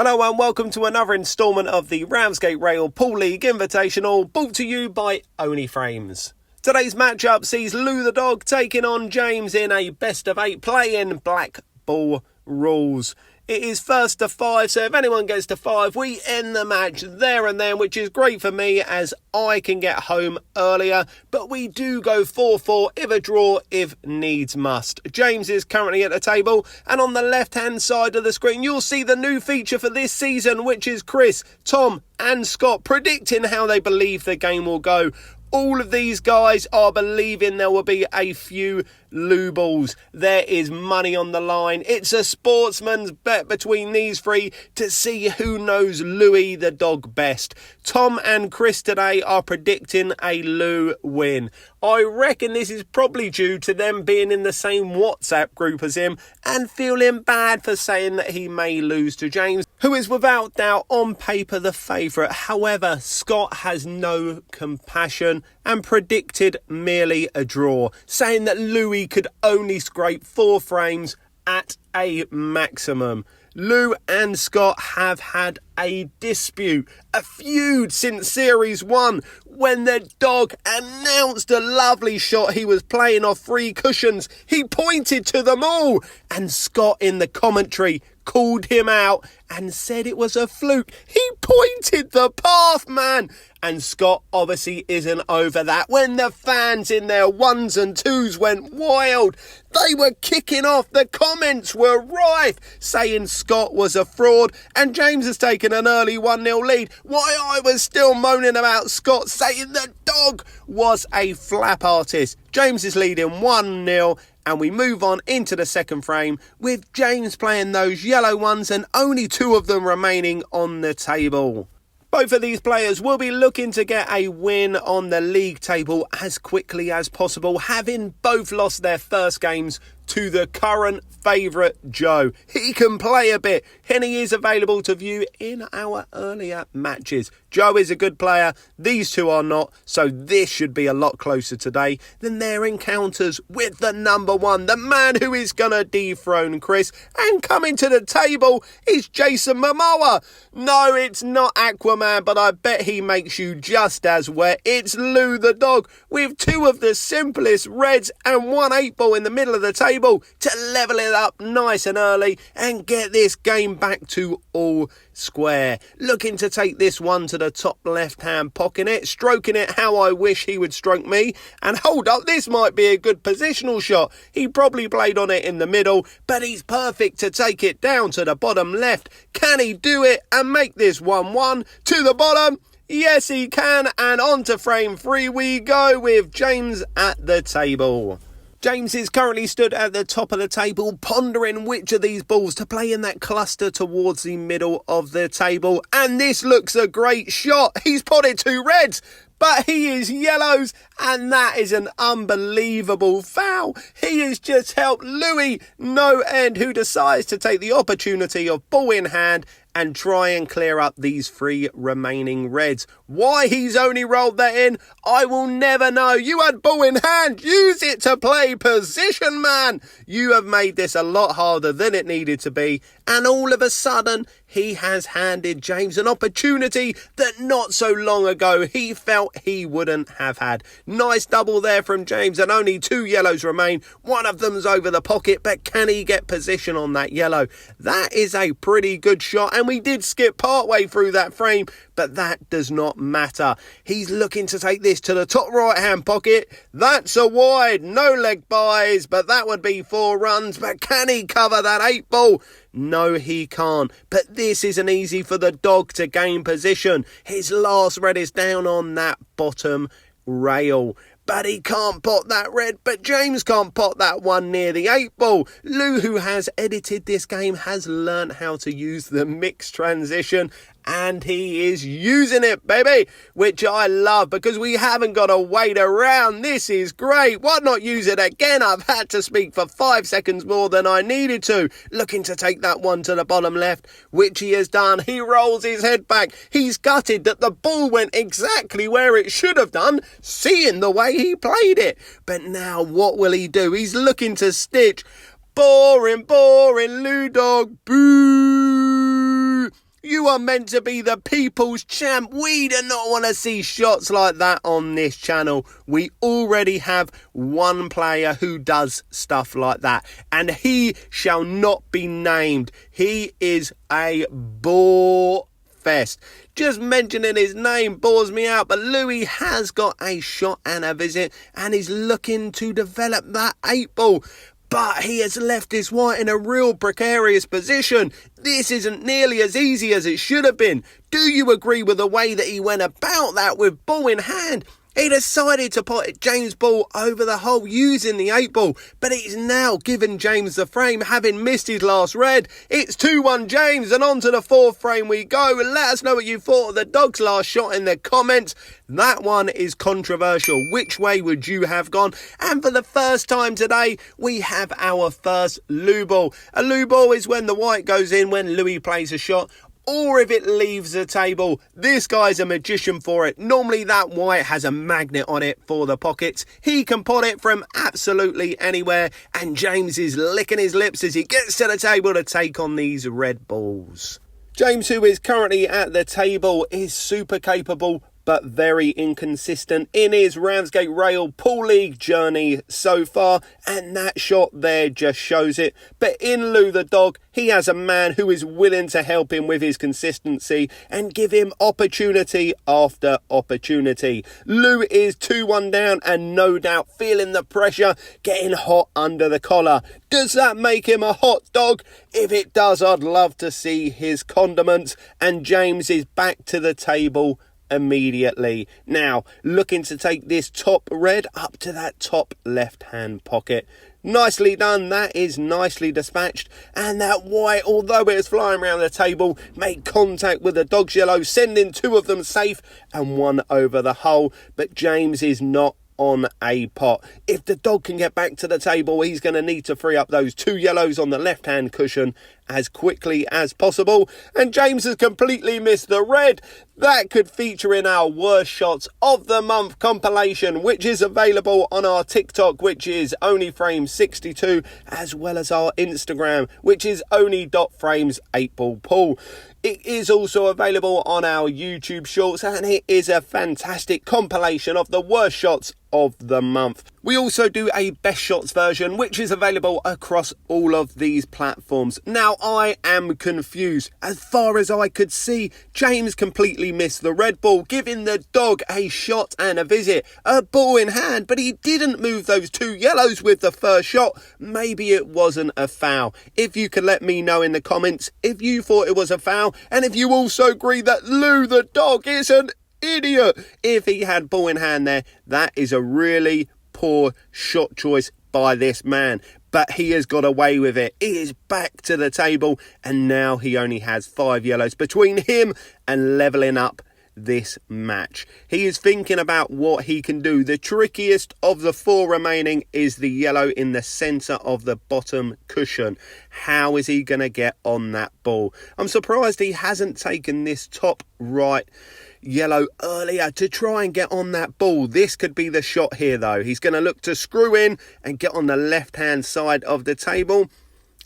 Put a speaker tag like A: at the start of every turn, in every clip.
A: Hello and welcome to another instalment of the Ramsgate Rail Pool League Invitational, brought to you by Only Frames. Today's matchup sees Lou the Dawg taking on James in a best of 8 play-in black ball rules. It is first to 5, so if anyone gets to 5, we end the match there and then, which is great for me as I can get home earlier. But we do go 4-4 if a draw, if needs must. James is currently at the table, and on the left-hand side of the screen, you'll see the new feature for this season, which is Chris, Tom and Scott predicting how they believe the game will go. All of these guys are believing there will be a few Lou balls. There is money on the line. It's a sportsman's bet between these three to see who knows Louis the Dog best. Tom and Chris today are predicting a Lou win. I reckon this is probably due to them being in the same WhatsApp group as him and feeling bad for saying that he may lose to James, who is without doubt on paper the favourite. However, Scott has no compassion and predicted merely a draw, saying that Louis could only scrape 4 frames at a maximum. Lou and Scott have had a dispute, a feud since Series 1, when the dog announced a lovely shot he was playing off 3 cushions. He pointed to them all, and Scott in the commentary called him out and said it was a fluke. He pointed the path, man. And Scott obviously isn't over that. When the fans in their 1s and 2s went wild, they were kicking off. The comments were rife, saying Scott was a fraud, and James has taken an early 1-0 lead. Why I was still moaning about Scott saying the dog was a flap artist. James is leading 1-0. And we move on into the second frame with James playing those yellow ones and only 2 of them remaining on the table. Both of these players will be looking to get a win on the league table as quickly as possible, having both lost their first games to the current favourite Joe. He can play a bit and he is available to view in our earlier matches. Joe is a good player, these two are not, so this should be a lot closer today than their encounters with the number 1, the man who is going to dethrone Chris. And coming to the table is Jason Momoa. No, it's not Aquaman, but I bet he makes you just as wet. It's Lou the Dog with 2 of the simplest reds and 1 8-ball in the middle of the table to level it up nice and early and get this game back to all square. Looking to take this one to the top left hand pocket, stroking it how I wish he would stroke me. And hold up, this might be a good positional shot. He probably played on it in the middle, but he's perfect to take it down to the bottom left. Can he do it and make this 1-1 to the bottom? Yes, he can. And on to frame 3 we go with James at the table. James is currently stood at the top of the table, pondering which of these balls to play in that cluster towards the middle of the table. And this looks a great shot. He's potted 2 reds, but he is yellows, and that is an unbelievable foul. He has just helped Louis no end, who decides to take the opportunity of ball in hand and try and clear up these 3 remaining reds. Why he's only rolled that in, I will never know. You had ball in hand. Use it to play position, man. You have made this a lot harder than it needed to be. And all of a sudden, he has handed James an opportunity that not so long ago he felt he wouldn't have had. Nice double there from James, and only 2 yellows remain. One of them's over the pocket, but can he get position on that yellow? That is a pretty good shot, and we did skip partway through that frame, but that does not matter. He's looking to take this to the top right hand pocket. That's a wide, no leg buys, but that would be 4 runs. But can he cover that 8-ball? No, he can't. But this isn't easy for the dog to gain position. His last red is down on that bottom rail. But he can't pot that red, but James can't pot that one near the 8-ball. Lou, who has edited this game, has learnt how to use the mixed transition, and he is using it, baby, which I love because we haven't got to wait around. This is great. Why not use it again? I've had to speak for 5 seconds more than I needed to. Looking to take that one to the bottom left, which he has done. He rolls his head back. He's gutted that the ball went exactly where it should have done, seeing the way he played it. But now what will he do? He's looking to stitch. Boring, Lou Dawg, boo! You are meant to be the people's champ. We do not want to see shots like that on this channel. We already have one player who does stuff like that, and he shall not be named. He is a bore fest. Just mentioning his name bores me out, but Louis has got a shot and a visit and is looking to develop that 8-ball. But he has left this white in a real precarious position. This isn't nearly as easy as it should have been. Do you agree with the way that he went about that with ball in hand? He decided to put James' ball over the hole using the 8-ball, but he's now given James the frame, having missed his last red. It's 2-1 James, and on to the 4th frame we go. Let us know what you thought of the Dog's last shot in the comments. That one is controversial. Which way would you have gone? And for the first time today, we have our first Lou ball. A Lou ball is when the white goes in when Louis plays a shot, or if it leaves the table. This guy's a magician for it. Normally that white has a magnet on it for the pockets. He can pot it from absolutely anywhere, and James is licking his lips as he gets to the table to take on these red balls. James, who is currently at the table, is super capable but very inconsistent in his Ramsgate Rail Pool League journey so far, and that shot there just shows it. But in Lou the Dawg, he has a man who is willing to help him with his consistency and give him opportunity after opportunity. Lou is 2-1 down and no doubt feeling the pressure, getting hot under the collar. Does that make him a hot dog? If it does, I'd love to see his condiments, and James is back to the table immediately. Now, looking to take this top red up to that top left-hand pocket. Nicely done. That is nicely dispatched. And that white, although it was flying around the table, made contact with the Dog's yellow, sending 2 of them safe and 1 over the hole. But James is not on a pot. If the Dog can get back to the table, he's going to need to free up those 2 yellows on the left-hand cushion as quickly as possible. And James has completely missed the red. That could feature in our worst shots of the month compilation, which is available on our TikTok, which is onlyframes62, as well as our Instagram, which is only.frames 8-ball pool. It is also available on our YouTube shorts, and it is a fantastic compilation of the worst shots of the month. We also do a best shots version, which is available across all of these platforms. Now, I am confused. As far as I could see, James completely missed the red ball, giving the Dog a shot and a visit, a ball in hand, but he didn't move those 2 yellows with the first shot. Maybe it wasn't a foul. If you could let me know in the comments if you thought it was a foul, and if you also agree that Lou the Dawg is an idiot. If he had ball in hand there, that is a really poor shot choice by this man. But he has got away with it. He is back to the table, and now he only has 5 yellows between him and levelling up this match. He is thinking about what he can do. The trickiest of the 4 remaining is the yellow in the centre of the bottom cushion. How is he going to get on that ball? I'm surprised he hasn't taken this top right yellow earlier to try and get on that ball. This could be the shot here though. He's going to look to screw in and get on the left hand side of the table.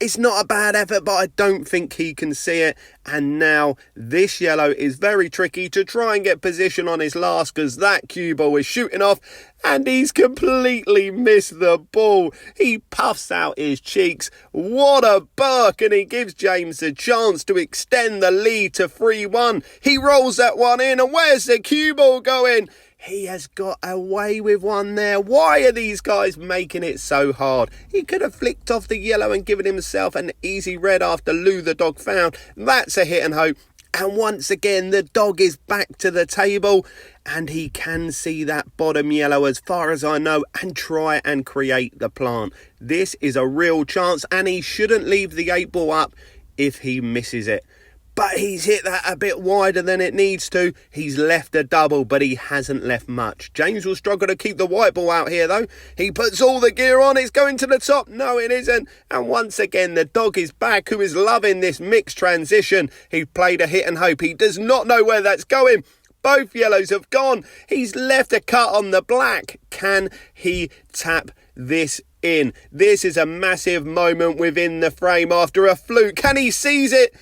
A: It's not a bad effort, but I don't think he can see it. And now this yellow is very tricky to try and get position on his last, because that cue ball is shooting off and he's completely missed the ball. He puffs out his cheeks. What a buck, and he gives James a chance to extend the lead to 3-1. He rolls that one in, and where's the cue ball going? He has got away with one there. Why are these guys making it so hard? He could have flicked off the yellow and given himself an easy red after Lou the Dawg found. That's a hit and hope. And once again, the Dog is back to the table, and he can see that bottom yellow as far as I know and try and create the plant. This is a real chance, and he shouldn't leave the 8-ball up if he misses it. But he's hit that a bit wider than it needs to. He's left a double, but he hasn't left much. James will struggle to keep the white ball out here, though. He puts all the gear on. It's going to the top. No, it isn't. And once again, the Dog is back, who is loving this mixed transition. He played a hit and hope. He does not know where that's going. Both yellows have gone. He's left a cut on the black. Can he tap this in? This is a massive moment within the frame after a fluke. Can he seize it?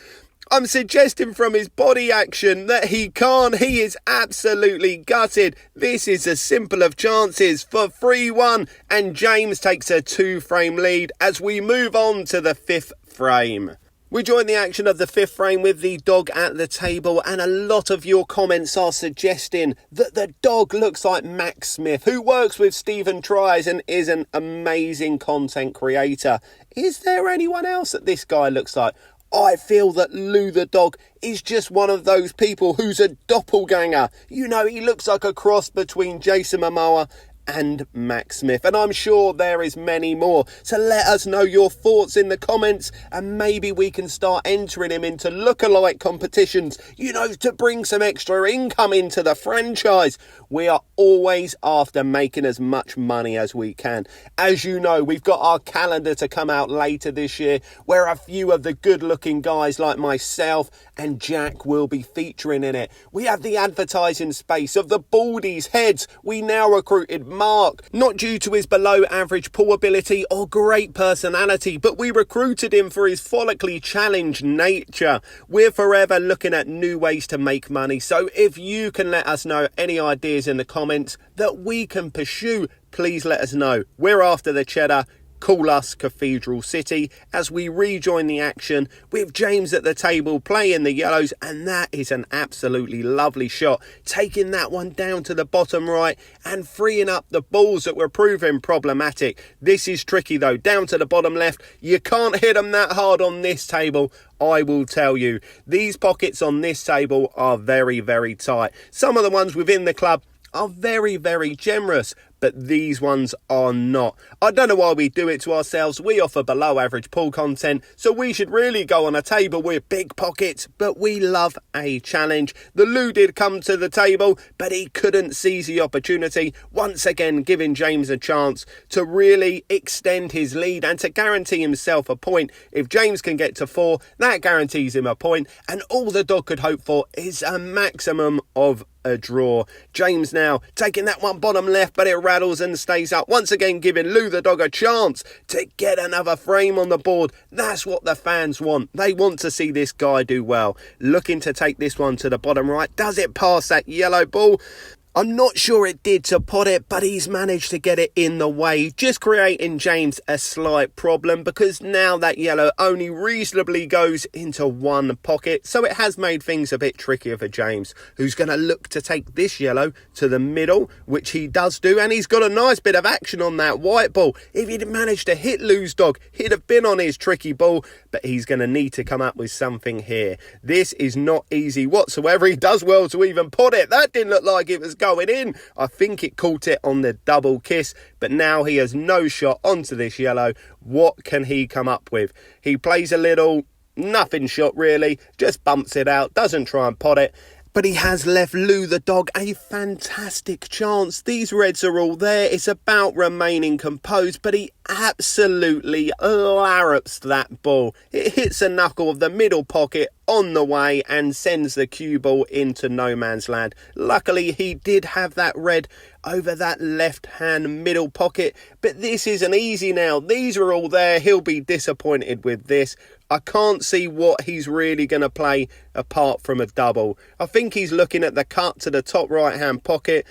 A: I'm suggesting from his body action that he can't. He is absolutely gutted. This is a simple of chances for 3-1, and James takes a 2-frame lead as we move on to the 5th frame. We join the action of the 5th frame with the dog at the table, and a lot of your comments are suggesting that the dog looks like Max Smith, who works with Stephen Tries and is an amazing content creator. Is there anyone else that this guy looks like? I feel that Lou the Dawg is just one of those people who's a doppelganger. You know, he looks like a cross between Jason Momoa and Max Smith, and I'm sure there is many more. So let us know your thoughts in the comments, and maybe we can start entering him into lookalike competitions, you know, to bring some extra income into the franchise. We are always after making as much money as we can. As you know, we've got our calendar to come out later this year, where a few of the good looking guys like myself and Jack will be featuring in it. We have the advertising space of the Baldies Heads. We now recruited Mark, not due to his below average pull ability or great personality, but we recruited him for his follically challenged nature. We're forever looking at new ways to make money, so if you can let us know any ideas in the comments that we can pursue, please let us know. We're after the cheddar. Call us Cathedral City as we rejoin the action with James at the table playing the yellows, and that is an absolutely lovely shot, taking that one down to the bottom right and freeing up the balls that were proving problematic. This is tricky though, down to the bottom left. You can't hit them that hard on this table, I will tell you. These pockets on this table are very, very tight. Some of the ones within the club are very, very generous, but these ones are not. I don't know why we do it to ourselves. We offer below average pool content, so we should really go on a table with big pockets, but we love a challenge. The Lou did come to the table, but he couldn't seize the opportunity, once again giving James a chance to really extend his lead and to guarantee himself a point. If James can get to 4, that guarantees him a point, and all the dog could hope for is a maximum of a draw. James now taking that one bottom left, but it rattles and stays up, once again giving Lou the Dawg a chance to get another frame on the board. That's what the fans want. They want to see this guy do well. Looking to take this one to the bottom right. Does it pass that yellow ball? I'm not sure it did to pot it, but he's managed to get it in the way, just creating James a slight problem, because now that yellow only reasonably goes into one pocket, so it has made things a bit trickier for James, who's going to look to take this yellow to the middle, which he does do, and he's got a nice bit of action on that white ball. If he'd managed to hit Lou's dog, he'd have been on his tricky ball, but he's going to need to come up with something here. This is not easy whatsoever. He does well to even pot it. That didn't look like it was going in. I think it caught it on the double kiss, but now he has no shot onto this yellow. What can he come up with? He plays a little nothing shot really, just bumps it out, doesn't try and pot it. But he has left Lou the Dawg a fantastic chance. These reds are all there. It's about remaining composed, but he absolutely larrups that ball. It hits a knuckle of the middle pocket on the way and sends the cue ball into no man's land. Luckily, he did have that red over that left-hand middle pocket, but this isn't easy now. These are all there. He'll be disappointed with this. I can't see what he's really going to play apart from a double. I think he's looking at the cut to the top right-hand pocket.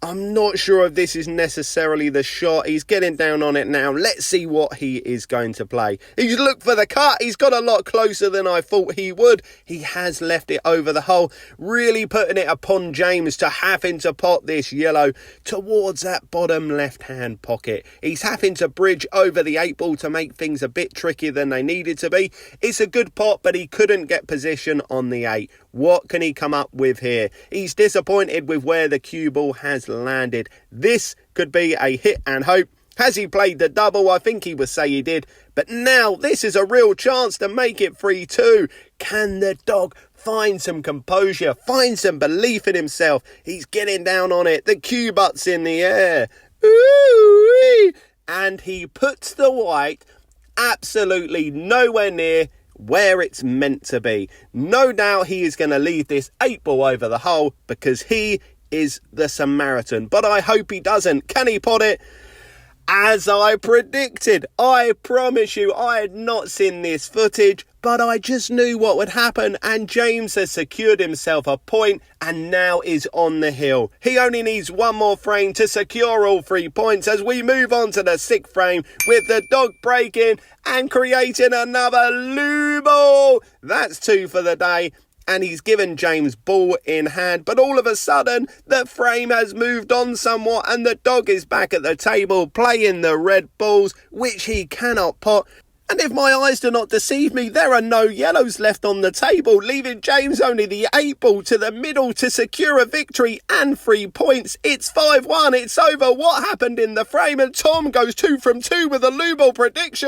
A: I'm not sure if this is necessarily the shot. He's getting down on it now. Let's see what he is going to play. He's looked for the cut. He's got a lot closer than I thought he would. He has left it over the hole, really putting it upon James to having to pot this yellow towards that bottom left-hand pocket. He's having to bridge over the 8 ball to make things a bit trickier than they needed to be. It's a good pot, but he couldn't get position on the 8. What can he come up with here? He's disappointed with where the cue ball has landed. This could be a hit and hope. Has he played the double? I think he would say he did. But now this is a real chance to make it 3-2. Can the dog find some composure, find some belief in himself? He's getting down on it. The cue butt's in the air. Ooh-wee. And he puts the white absolutely nowhere near where it's meant to be. No doubt he is going to leave this 8 ball over the hole because he is the Samaritan, but I hope he doesn't. Can he pot it? As I predicted, I promise you, I had not seen this footage, but I just knew what would happen, and James has secured himself a point and now is on the hill. He only needs one more frame to secure all 3 points as we move on to the 6th frame with the dog breaking and creating another Lou ball. That's 2 for the day. And he's given James ball in hand, but all of a sudden the frame has moved on somewhat and the dog is back at the table playing the red balls, which he cannot pot. And if my eyes do not deceive me, there are no yellows left on the table, leaving James only the 8 ball to the middle to secure a victory and 3 points. It's 5-1, it's over. What happened in the frame? And Tom goes 2 from 2 with a Lou ball prediction.